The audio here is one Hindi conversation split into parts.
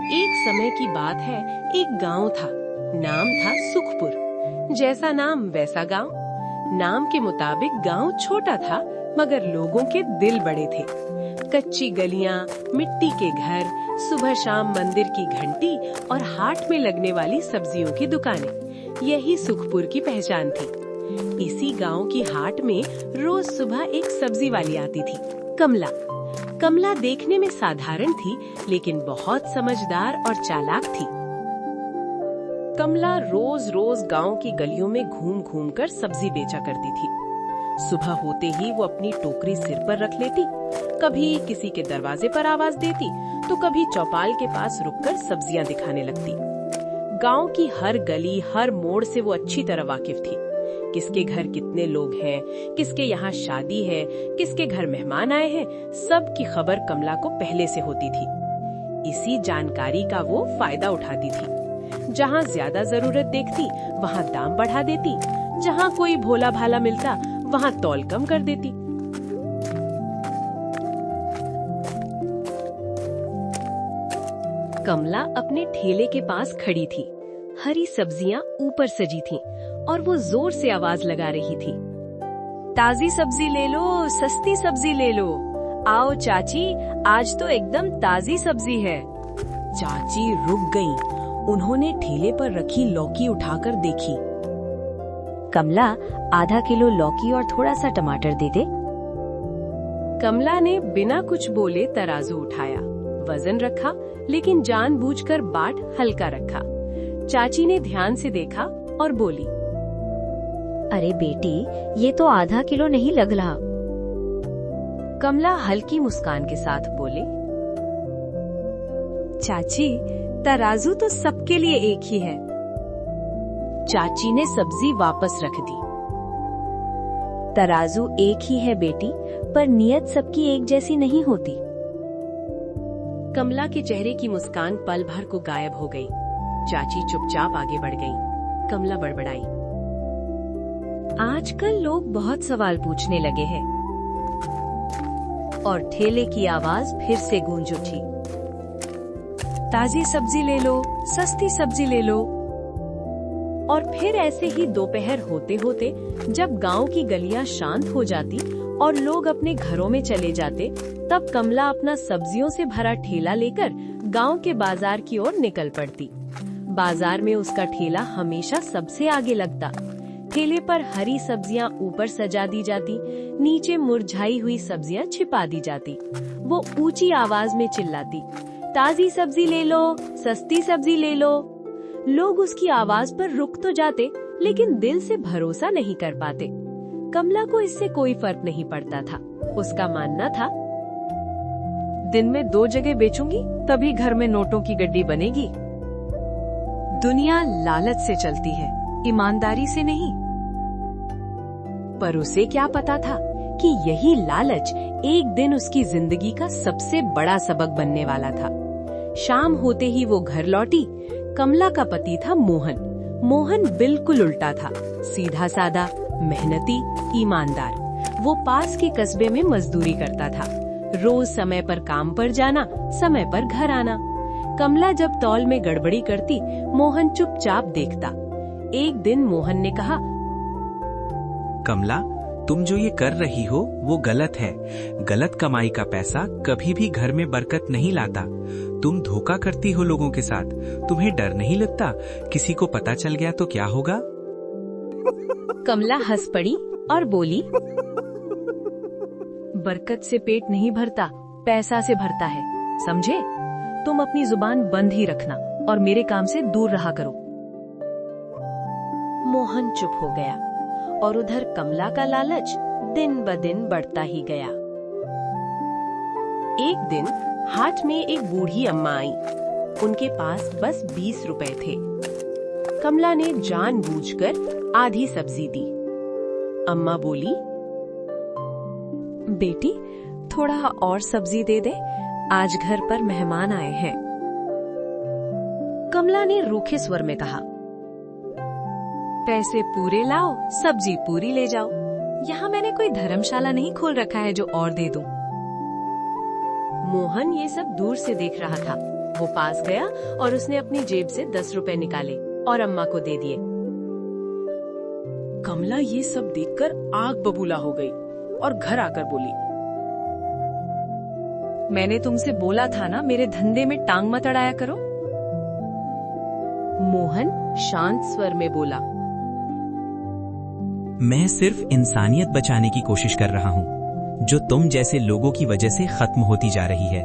एक समय की बात है, एक गांव था। नाम था सुखपुर। जैसा नाम वैसा गांव। नाम के मुताबिक गांव छोटा था, मगर लोगों के दिल बड़े थे। कच्ची गलियां, मिट्टी के घर, सुबह शाम मंदिर की घंटी और हाट में लगने वाली सब्जियों की दुकानें, यही सुखपुर की पहचान थी। इसी गांव की हाट में रोज सुबह एक सब्जी वाली आती थी, कमला। कमला देखने में साधारण थी, लेकिन बहुत समझदार और चालाक थी। कमला रोज रोज गांव की गलियों में घूम घूम कर सब्जी बेचा करती थी। सुबह होते ही वो अपनी टोकरी सिर पर रख लेती, कभी किसी के दरवाजे पर आवाज देती, तो कभी चौपाल के पास रुककर सब्जियां दिखाने लगती। गांव की हर गली, हर मोड़ से वो अच्छी तरह वाकिफ थी। किसके घर कितने लोग हैं, किसके यहाँ शादी है, किसके घर मेहमान आए हैं, सब की खबर कमला को पहले से होती थी। इसी जानकारी का वो फायदा उठाती थी। जहाँ ज्यादा जरूरत देखती, वहाँ दाम बढ़ा देती। जहाँ कोई भोला भाला मिलता, वहाँ तौल कम कर देती। कमला अपने ठेले के पास खड़ी थी। हरी सब्जियां ऊपर सजी थीं और वो जोर से आवाज लगा रही थी, ताजी सब्जी ले लो, सस्ती सब्जी ले लो। आओ चाची, आज तो एकदम ताजी सब्जी है। चाची रुक गईं। उन्होंने ठेले पर रखी लौकी उठाकर देखी। कमला, आधा किलो लौकी और थोड़ा सा टमाटर दे दे। कमला ने बिना कुछ बोले तराजू उठाया, वजन रखा, लेकिन जानबूझकर बाट हल्का रखा। चाची ने ध्यान से देखा और बोली, अरे बेटी, ये तो आधा किलो नहीं लग रहा। कमला हल्की मुस्कान के साथ बोले, चाची, तराजू तो सबके लिए एक ही है। चाची ने सब्जी वापस रख दी। तराजू एक ही है बेटी, पर नियत सबकी एक जैसी नहीं होती। कमला के चेहरे की मुस्कान पल भर को गायब हो गई। चाची चुपचाप आगे बढ़ गईं। कमला बड़बड़ाई, आजकल लोग बहुत सवाल पूछने लगे हैं। और ठेले की आवाज फिर से गूंज उठी, ताजी सब्जी ले लो, सस्ती सब्जी ले लो। और फिर ऐसे ही दोपहर होते होते, जब गांव की गलियां शांत हो जाती और लोग अपने घरों में चले जाते, तब कमला अपना सब्जियों से भरा ठेला लेकर गांव के बाजार की ओर निकल पड़ती। बाजार में उसका ठेला हमेशा सबसे आगे लगता। ठेले पर हरी सब्जियां ऊपर सजा दी जाती, नीचे मुरझाई हुई सब्जियां छिपा दी जाती। वो ऊंची आवाज में चिल्लाती, ताजी सब्जी ले लो, सस्ती सब्जी ले लो। लोग उसकी आवाज पर रुक तो जाते, लेकिन दिल से भरोसा नहीं कर पाते। कमला को इससे कोई फर्क नहीं पड़ता था। उसका मानना था, दिन में 2 जगह बेचूंगी, तभी घर में नोटों की गड्डी बनेगी। दुनिया लालच से चलती है, ईमानदारी से नहीं। पर उसे क्या पता था कि यही लालच एक दिन उसकी जिंदगी का सबसे बड़ा सबक बनने वाला था। शाम होते ही वो घर लौटी। कमला का पति था मोहन। मोहन बिल्कुल उल्टा था, सीधा सादा, मेहनती, ईमानदार। वो पास के कस्बे में मजदूरी करता था। रोज समय पर काम पर जाना, समय पर घर आना। कमला जब तौल में गड़बड़ी करती, मोहन चुपचाप देखता। एक दिन मोहन ने कहा, कमला, तुम जो ये कर रही हो वो गलत है। गलत कमाई का पैसा कभी भी घर में बरकत नहीं लाता। तुम धोखा करती हो लोगों के साथ। तुम्हें डर नहीं लगता, किसी को पता चल गया तो क्या होगा? कमला हंस पड़ी और बोली, बरकत से पेट नहीं भरता, पैसा से भरता है, समझे? तुम अपनी जुबान बंद ही रखना और मेरे काम से दूर रहा करो। मोहन चुप हो गया और उधर कमला का लालच दिन ब दिन बढ़ता ही गया। एक दिन हाट में एक बूढ़ी अम्मा आई। उनके पास बस 20 रुपए थे। कमला ने जानबूझकर आधी सब्जी दी। अम्मा बोली, बेटी, थोड़ा और सब्जी दे दे, आज घर पर मेहमान आए हैं। कमला ने रूखे स्वर में कहा, पैसे पूरे लाओ, सब्जी पूरी ले जाओ। यहाँ मैंने कोई धर्मशाला नहीं खोल रखा है जो और दे दूं। मोहन ये सब दूर से देख रहा था। वो पास गया और उसने अपनी जेब से 10 रुपए निकाले और अम्मा को दे दिए। कमला ये सब देखकर आग बबूला हो गई और घर आकर बोली, मैंने तुमसे बोला था ना मेरे धंधे में टांग मत अड़ाया करो। मोहन शांत स्वर में बोला, मैं सिर्फ इंसानियत बचाने की कोशिश कर रहा हूँ, जो तुम जैसे लोगों की वजह से खत्म होती जा रही है।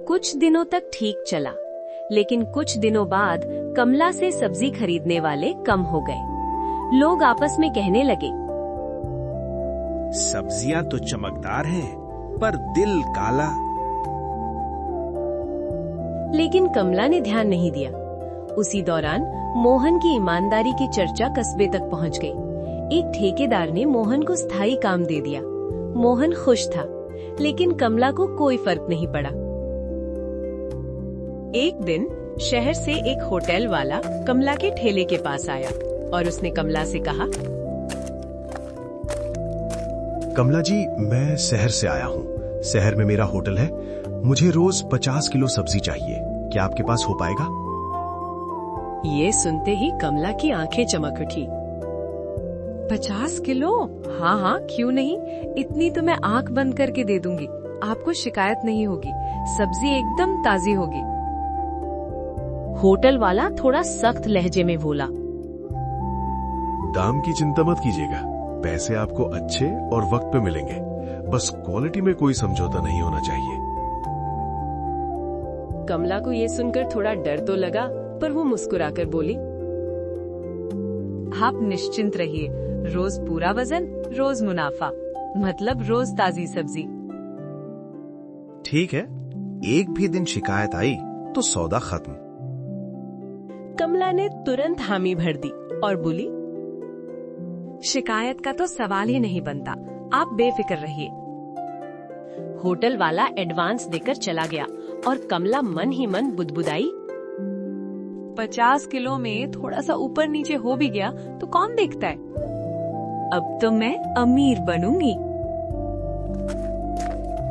कुछ दिनों तक ठीक चला, लेकिन कुछ दिनों बाद कमला से सब्जी खरीदने वाले कम हो गए। लोग आपस में कहने लगे, सब्जियां तो चमकदार हैं, पर दिल काला। लेकिन कमला ने ध्यान नहीं दिया। उसी दौरान मोहन की ईमानदारी की चर्चा कस्बे तक पहुंच गई। एक ठेकेदार ने मोहन को स्थायी काम दे दिया। मोहन खुश था, लेकिन कमला को कोई फर्क नहीं पड़ा। एक दिन शहर से एक होटल वाला कमला के ठेले के पास आया और उसने कमला से कहा, कमला जी, मैं शहर से आया हूँ। शहर में मेरा होटल है। मुझे रोज 50 किलो सब्जी चाहिए। क्या आपके पास हो पाएगा? ये सुनते ही कमला की आंखें चमक उठी। 50 किलो? हाँ हाँ, क्यों नहीं। इतनी तो मैं आंख बंद करके दे दूंगी। आपको शिकायत नहीं होगी। सब्जी एकदम ताजी होगी। होटल वाला थोड़ा सख्त लहजे में बोला, दाम की चिंता मत कीजिएगा। पैसे आपको अच्छे और वक्त पे मिलेंगे। बस क्वालिटी में कोई समझौता नहीं होना चाहिए। कमला को ये सुनकर थोड़ा डर तो लगा, पर वो मुस्कुराकर बोली, आप निश्चिंत रहिए। रोज पूरा वजन, रोज मुनाफा, मतलब रोज ताजी सब्जी। ठीक है, एक भी दिन शिकायत आई तो सौदा खत्म। कमला ने तुरंत हामी भर दी और बोली, शिकायत का तो सवाल ही नहीं बनता। आप बेफिक्र रहिए। होटल वाला एडवांस देकर चला गया और कमला मन ही मन बुदबुदाई, 50 किलो में थोड़ा सा ऊपर नीचे हो भी गया तो कौन देखता है। अब तो मैं अमीर बनूंगी।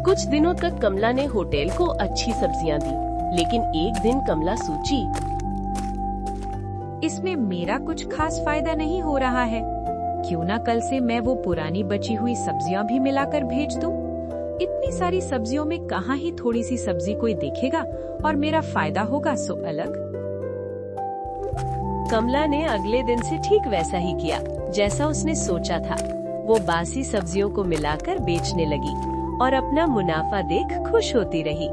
कुछ दिनों तक कमला ने होटल को अच्छी सब्जियां दी, लेकिन एक दिन कमला सोची, इसमें मेरा कुछ खास फायदा नहीं हो रहा है। क्यों ना कल से मैं वो पुरानी बची हुई सब्जियां भी मिलाकर भेज दूं। इतनी सारी सब्जियों में कहाँ ही थोड़ी सी सब्जी कोई देखेगा और मेरा फायदा होगा सो अलग। कमला ने अगले दिन से ठीक वैसा ही किया जैसा उसने सोचा था। वो बासी सब्जियों को मिलाकर बेचने लगी और अपना मुनाफा देख खुश होती रही।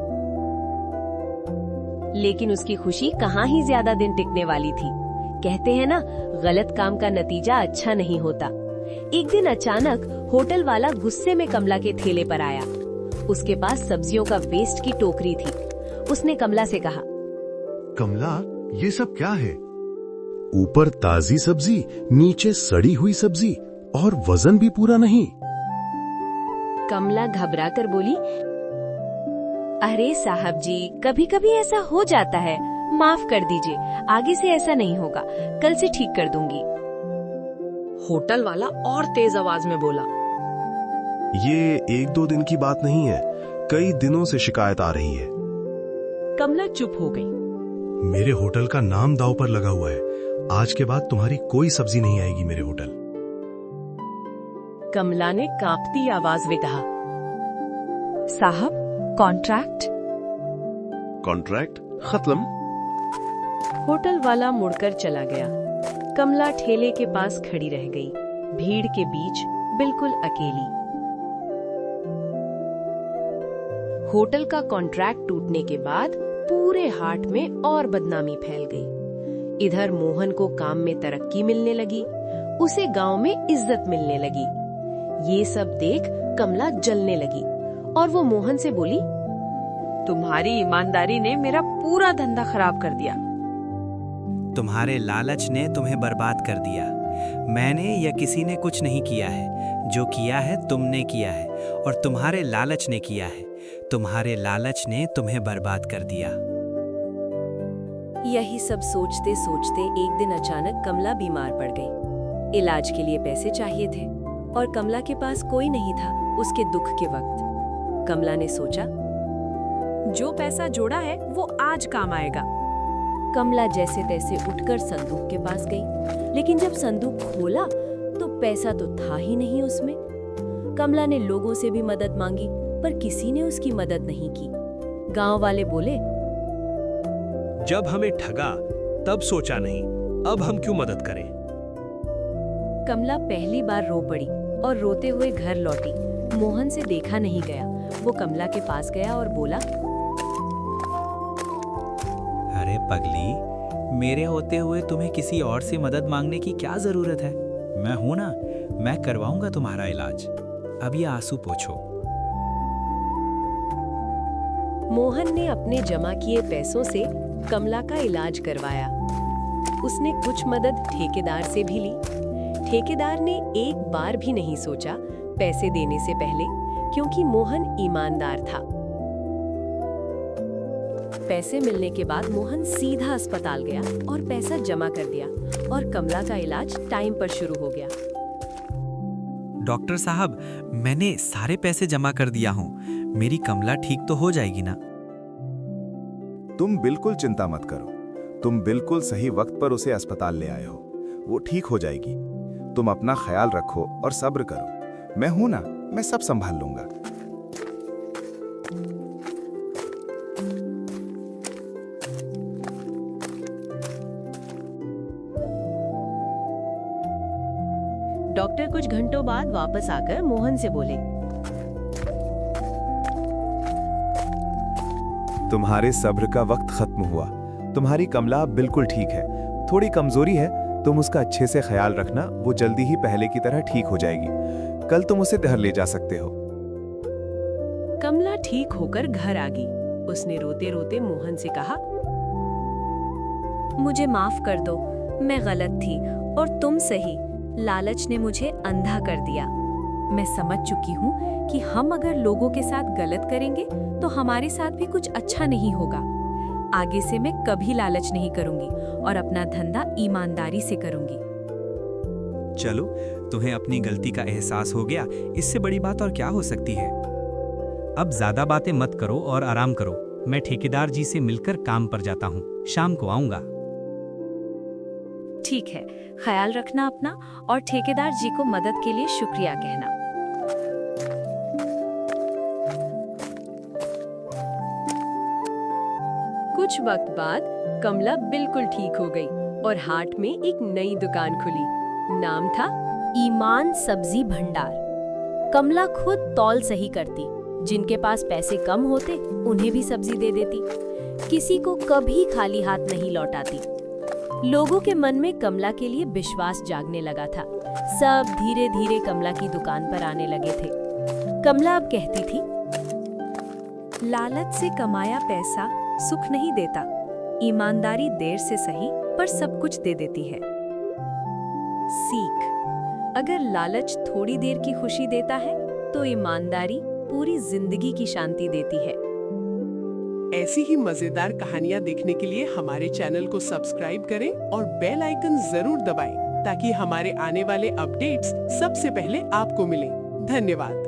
लेकिन उसकी खुशी कहाँ ही ज्यादा दिन टिकने वाली थी। कहते हैं ना, गलत काम का नतीजा अच्छा नहीं होता। एक दिन अचानक होटल वाला गुस्से में कमला के ठेले पर आया। उसके पास सब्जियों का वेस्ट की टोकरी थी। उसने कमला से कहा, कमला, ये सब क्या है? ऊपर ताजी सब्जी, नीचे सड़ी हुई सब्जी और वजन भी पूरा नहीं। कमला घबराकर बोली, अरे साहब जी, कभी कभी ऐसा हो जाता है, माफ कर दीजिए। आगे से ऐसा नहीं होगा, कल से ठीक कर दूंगी। होटल वाला और तेज आवाज में बोला, ये 1-2 दिन की बात नहीं है, कई दिनों से शिकायत आ रही है। कमला चुप हो गई। मेरे होटल का नाम दांव पर लगा हुआ है। आज के बाद तुम्हारी कोई सब्जी नहीं आएगी मेरे होटल। कमला ने कांपती आवाज में कहा, साहब, कॉन्ट्रैक्ट? कॉन्ट्रैक्ट खत्म। होटल वाला मुड़कर चला गया। कमला ठेले के पास खड़ी रह गई, भीड़ के बीच बिल्कुल अकेली। होटल का कॉन्ट्रैक्ट टूटने के बाद पूरे हाट में और बदनामी फैल गई। इधर मोहन को काम में तरक्की मिलने लगी, उसे गांव में इज्जत मिलने लगी। ये सब देख कमला जलने लगी और वो मोहन से बोली, तुम्हारी ईमानदारी ने मेरा पूरा धंधा खराब कर दिया। तुम्हारे लालच ने तुम्हें बर्बाद कर दिया। मैंने या किसी ने कुछ नहीं किया है। जो किया है तुमने किया है और तुम्हारे लालच ने किया है। तुम्हारे लालच ने तुम्हें बर्बाद कर दिया। यही सब सोचते सोचते एक दिन अचानक कमला बीमार पड़ गई। इलाज के लिए पैसे चाहिए थे और कमला के पास कोई नहीं था उसके दुख के वक्त। कमला ने सोचा, जो पैसा जोड़ा है वो आज काम आएगा। कमला जैसे तैसे उठकर संदूक के पास गई, लेकिन जब संदूक खोला तो पैसा तो था ही नहीं उसमें। कमला ने लोगों से भी मदद मांगी, पर किसी ने उसकी मदद नहीं की। गांव वाले बोले, जब हमें ठगा तब सोचा नहीं, अब हम क्यों मदद करें। कमला पहली बार रो पड़ी और रोते हुए घर लौटी। मोहन से देखा नहीं गया। वो कमला के पास गया और बोला, अरे पगली, मेरे होते हुए तुम्हें किसी और से मदद मांगने की क्या जरूरत है? मैं हूं ना, मैं करवाऊंगा तुम्हारा इलाज। अब ये आंसू पोंछो। मोहन ने अपने जमा किए पैसों से कमला का इलाज करवाया। उसने कुछ मदद ठेकेदार से भी ली। ठेकेदार ने एक बार भी नहीं सोचा पैसे देने से पहले, क्योंकि मोहन ईमानदार था। पैसे मिलने के बाद मोहन सीधा अस्पताल गया और पैसा जमा कर दिया और कमला का इलाज टाइम पर शुरू हो गया। डॉक्टर साहब, मैंने सारे पैसे जमा कर दिया हूँ। मेरी कमला ठीक तो हो जाएगी ना? तुम बिल्कुल चिंता मत करो। तुम बिल्कुल सही वक्त पर उसे अस्पताल ले आए हो। वो ठीक हो जाएगी। तुम अपना ख्याल रखो और सब्र करो। मैं हूं ना, मैं सब संभाल लूंगा। डॉक्टर कुछ घंटों बाद वापस आकर मोहन से बोले, तुम्हारे सब्र का वक्त खत्म हुआ। तुम्हारी कमला अब बिल्कुल ठीक है। थोड़ी कमजोरी है, तुम उसका अच्छे से ख्याल रखना। वो जल्दी ही पहले की तरह ठीक हो जाएगी। कल तुम उसे घर ले जा सकते हो। कमला ठीक होकर घर आ गई। उसने रोते रोते मोहन से कहा, मुझे माफ कर दो, मैं गलत थी और तुम सही। लालच ने मुझे अंधा कर दिया। मैं समझ चुकी हूँ कि हम अगर लोगों के साथ गलत करेंगे तो हमारे साथ भी कुछ अच्छा नहीं होगा। आगे से मैं कभी लालच नहीं करूंगी और अपना धंधा ईमानदारी से करूंगी। चलो, तुम्हें अपनी गलती का एहसास हो गया, इससे बड़ी बात और क्या हो सकती है? अब ज्यादा बातें मत करो और आराम करो। मैं ठेकेदार जी से मिलकर काम पर जाता हूँ। शाम को आऊंगा। ठीक है, ख्याल रखना अपना और ठेकेदार जी को मदद के लिए शुक्रिया कहना। कुछ वक्त बाद कमला बिल्कुल ठीक हो गई और हाट में एक नई दुकान खुली। नाम था ईमान सब्जी भंडार। कमला खुद तौल सही करती। जिनके पास पैसे कम होते उन्हें भी सब्जी दे देती। किसी को कभी खाली हाथ नहीं लौटाती। लोगों के मन में कमला के लिए विश्वास जागने लगा था। सब धीरे धीरे कमला की दुकान पर आने लगे थे। कमला अब कहती थी, लालच से कमाया पैसा सुख नहीं देता। ईमानदारी देर से सही पर सब कुछ दे देती है। सीख, अगर लालच थोड़ी देर की खुशी देता है तो ईमानदारी पूरी जिंदगी की शांति देती है। ऐसी ही मजेदार कहानियाँ देखने के लिए हमारे चैनल को सब्सक्राइब करें और बेल आइकन जरूर दबाएं ताकि हमारे आने वाले अपडेट्स सबसे पहले आपको मिलें। धन्यवाद।